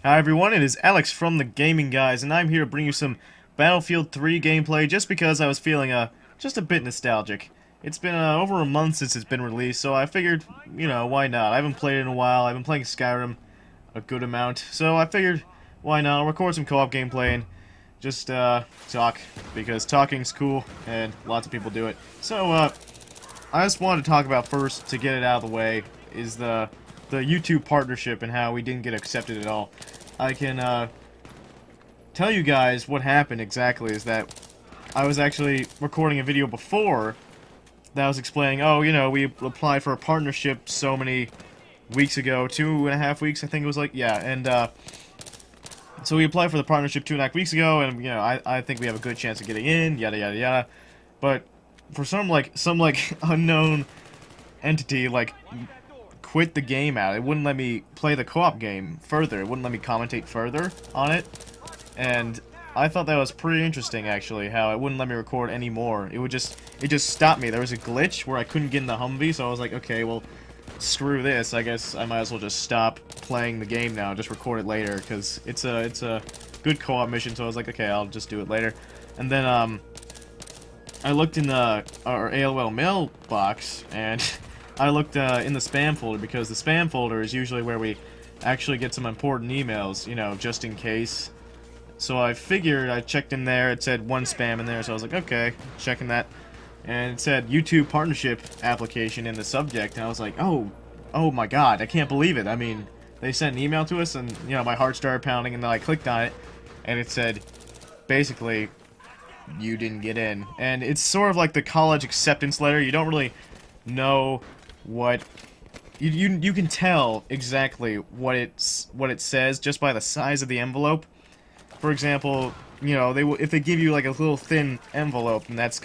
Hi everyone, it is Alex from the Gaming Guys, and I'm here to bring you some Battlefield 3 gameplay just because I was feeling just a bit nostalgic. It's been over a month since it's been released, so I figured, why not? I haven't played it in a while. I've been playing Skyrim a good amount, so I figured, why not? I'll record some co-op gameplay and just talk, because talking's cool, and lots of people do it. So, I just wanted to talk about first, to get it out of the way, is the YouTube partnership and how we didn't get accepted at all. I can tell you guys what happened exactly is that I was actually recording a video before that was explaining, oh, we applied for a partnership so many weeks ago, 2.5 weeks, I think it was like, yeah, and so we applied for the partnership 2.5 weeks ago, and, I think we have a good chance of getting in, yada yada yada, but for some unknown entity, quit the game out. It wouldn't let me play the co-op game further. It wouldn't let me commentate further on it. And I thought that was pretty interesting, actually, how it wouldn't let me record anymore. It just stopped me. There was a glitch where I couldn't get in the Humvee, so I was like, okay, well, screw this. I guess I might as well just stop playing the game now, just record it later, because it's a good co-op mission, so I was like, okay, I'll just do it later. And then, I looked in our AOL mailbox, and I looked in the spam folder, because the spam folder is usually where we actually get some important emails, just in case. So I figured, I checked in there, it said one spam in there, so I was like, okay, checking that. And it said YouTube partnership application in the subject, and I was like, oh my god, I can't believe it. I mean, they sent an email to us, and, my heart started pounding, and then I clicked on it, and it said, basically, you didn't get in. And it's sort of like the college acceptance letter. You don't really know what you can tell exactly what it says just by the size of the envelope. For example, if they give you like a little thin envelope, then that's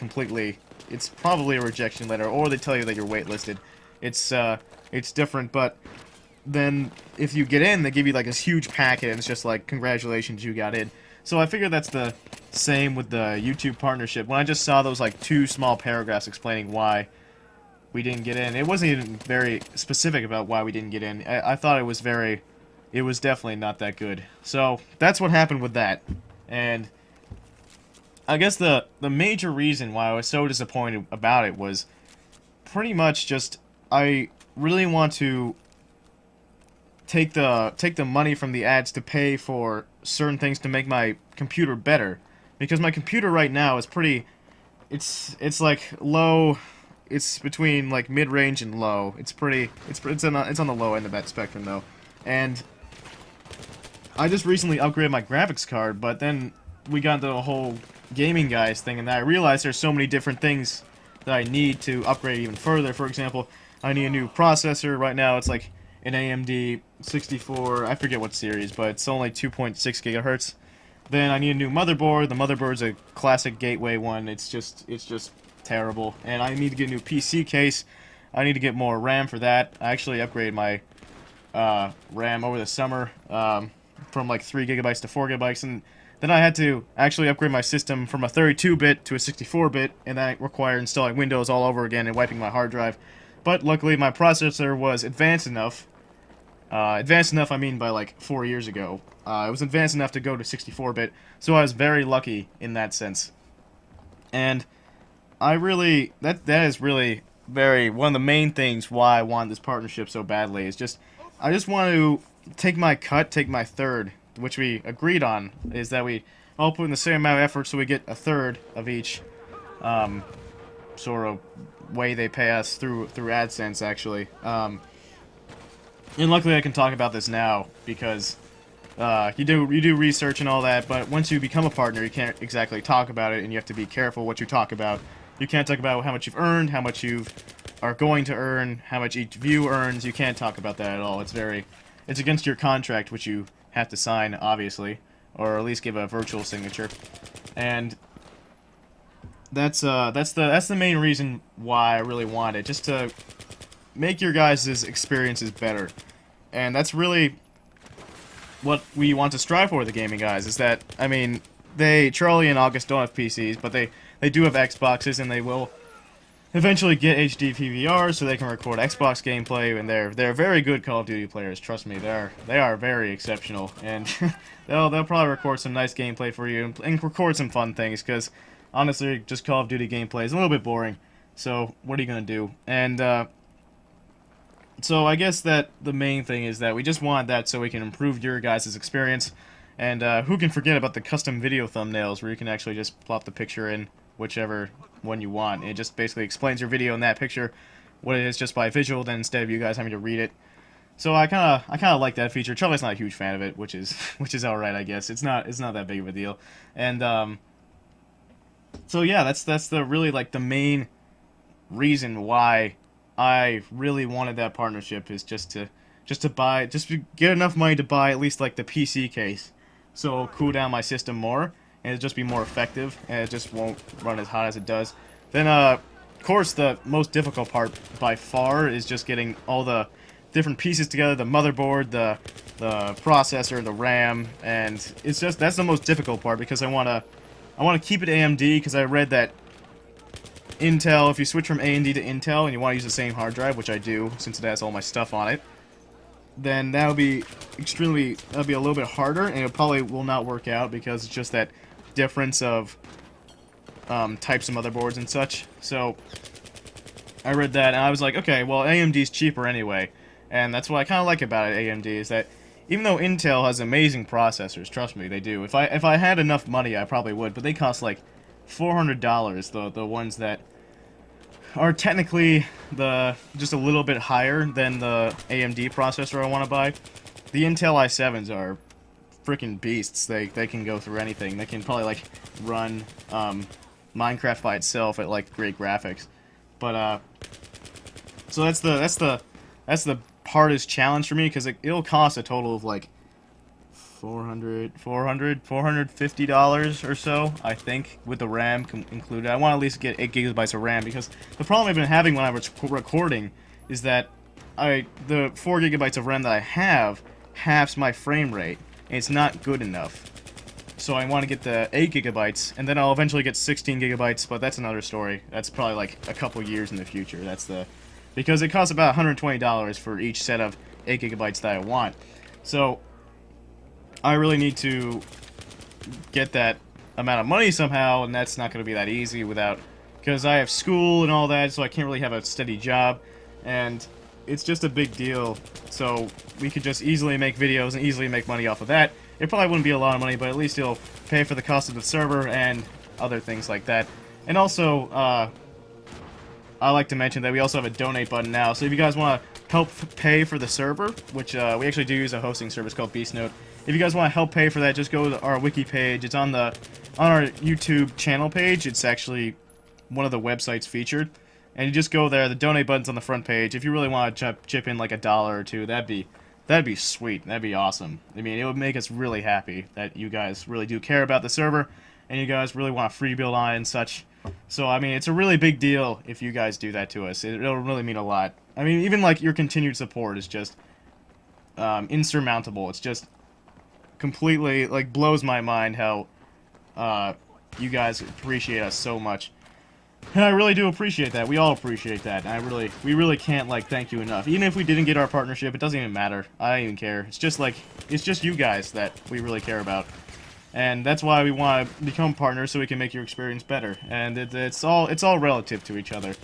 it's probably a rejection letter, or they tell you that you're waitlisted. It's different, but then if you get in, they give you like this huge packet, and it's just like, congratulations, you got in. So I figured that's the same with the YouTube partnership. When I just saw those like 2 small paragraphs explaining why we didn't get in, it wasn't even very specific about why we didn't get in. I thought it was definitely not that good. So that's what happened with that. And I guess the major reason why I was so disappointed about it was pretty much just, I really want to take the money from the ads to pay for certain things to make my computer better, because my computer right now is it's like low, it's between like mid-range and low. It's on the low end of that spectrum though. And I just recently upgraded my graphics card, but then we got into the whole Gaming Guys thing, and I realized there's so many different things that I need to upgrade even further. For example, I need a new processor. Right now it's like an AMD 64, I forget what series, but it's only 2.6 gigahertz. Then I need a new motherboard. The motherboard's a classic Gateway one. It's just terrible. And I need to get a new PC case. I need to get more RAM for that. I actually upgraded my RAM over the summer from like 3 gigabytes to 4 gigabytes, and then I had to actually upgrade my system from a 32-bit to a 64-bit, and that required installing Windows all over again and wiping my hard drive. But luckily my processor was advanced enough. Advanced enough, I mean by like 4 years ago. It was advanced enough to go to 64-bit, so I was very lucky in that sense. And I really, that is really one of the main things why I want this partnership so badly, is just, I just want to take my third, which we agreed on, is that we all put in the same amount of effort so we get a third of each, sort of way they pay us through AdSense, actually. And luckily I can talk about this now, because you do research and all that, but once you become a partner, you can't exactly talk about it, and you have to be careful what you talk about. You can't talk about how much you've earned, how much you are going to earn, how much each view earns. You can't talk about that at all. It's against your contract, which you have to sign, obviously, or at least give a virtual signature. And that's the main reason why I really want it, just to make your guys' experiences better. And that's really what we want to strive for with the Gaming Guys, is that, I mean, Charlie and August don't have PCs, but they do have Xboxes, and they will eventually get HD PVR so they can record Xbox gameplay, and they're very good Call of Duty players. Trust me, they are very exceptional, and they'll probably record some nice gameplay for you and record some fun things. Because honestly, just Call of Duty gameplay is a little bit boring. So what are you gonna do? And so I guess that the main thing is that we just want that so we can improve your guys' experience. And who can forget about the custom video thumbnails where you can actually just plop the picture in whichever one you want. It just basically explains your video in that picture what it is just by visual, then instead of you guys having to read it. So I kind of like that feature. Charlie's not a huge fan of it, which is all right, I guess. It's not that big of a deal. And so yeah, that's the really like the main reason why I really wanted that partnership, is just to get enough money to buy at least like the PC case, so it'll cool down my system more and it'll just be more effective and it just won't run as hot as it does. Then of course the most difficult part by far is just getting all the different pieces together, the motherboard, the processor, the RAM, and that's the most difficult part, because I want to keep it AMD, because I read that Intel, if you switch from AMD to Intel and you want to use the same hard drive, which I do since it has all my stuff on it, then that'll be a little bit harder, and it probably will not work out because it's just that difference of types of motherboards and such. So I read that and I was like, okay, well AMD's cheaper anyway, and that's what I kind of like about it, AMD, is that even though Intel has amazing processors, trust me, they do. If I had enough money, I probably would, but they cost like $400, the ones that are technically just a little bit higher than the AMD processor I want to buy. The Intel i7s are freaking beasts. They can go through anything. They can probably like run Minecraft by itself at like great graphics. But so that's the hardest challenge for me, because it'll cost a total of like $450 or so, I think, with the RAM included. I want to at least get 8 gigabytes of RAM, because the problem I've been having when I was recording is that the 4 gigabytes of RAM that I have halves my frame rate, and it's not good enough. So I want to get the 8 gigabytes, and then I'll eventually get 16 gigabytes, but that's another story. That's probably like a couple years in the future. Because it costs about $120 for each set of 8 gigabytes that I want. So I really need to get that amount of money somehow, and that's not going to be that easy because I have school and all that, so I can't really have a steady job, and it's just a big deal. So we could just easily make videos and easily make money off of that. It probably wouldn't be a lot of money, but at least it'll pay for the cost of the server and other things like that. And also, I like to mention that we also have a donate button now, so if you guys want to help pay for the server, which we actually do use a hosting service called BeastNode. If you guys want to help pay for that, just go to our wiki page. It's on our YouTube channel page. It's actually one of the websites featured, and you just go there. The donate button's on the front page. If you really want to chip in like $1 or $2, that'd be sweet. That'd be awesome. I mean, it would make us really happy that you guys really do care about the server, and you guys really want a free build on it and such. So I mean, it's a really big deal if you guys do that to us. It'll really mean a lot. I mean, even like your continued support is just insurmountable. It's just completely like blows my mind how you guys appreciate us so much, and I really do appreciate that. We all appreciate that, and we really can't like thank you enough. Even if we didn't get our partnership, it doesn't even matter. I don't even care. It's just you guys that we really care about, and that's why we want to become partners, so we can make your experience better. And it's all relative to each other.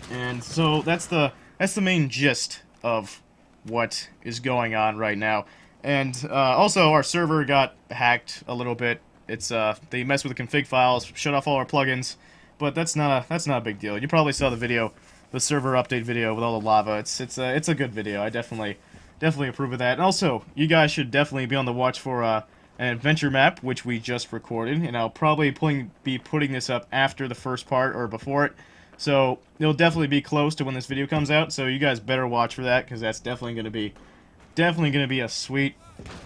And so that's the main gist of what is going on right now. And also, our server got hacked a little bit. It's they messed with the config files, shut off all our plugins, but that's not a big deal. You probably saw the video, the server update video with all the lava. It's a good video. I definitely approve of that. And also, you guys should definitely be on the watch for an adventure map, which we just recorded, and I'll probably be putting this up after the first part or before it. So it'll definitely be close to when this video comes out. So you guys better watch for that, because that's definitely going to be a sweet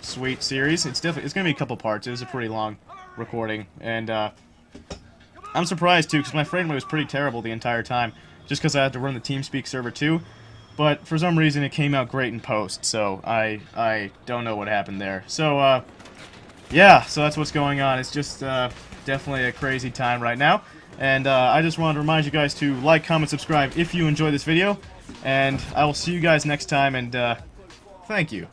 series. It's going to be a couple parts. It was a pretty long recording, and I'm surprised too, because my frame rate was pretty terrible the entire time, just because I had to run the TeamSpeak server too. But for some reason, it came out great in post. So I don't know what happened there. So yeah, so that's what's going on. It's just definitely a crazy time right now. And I just wanted to remind you guys to like, comment, subscribe if you enjoy this video. And I will see you guys next time, and thank you.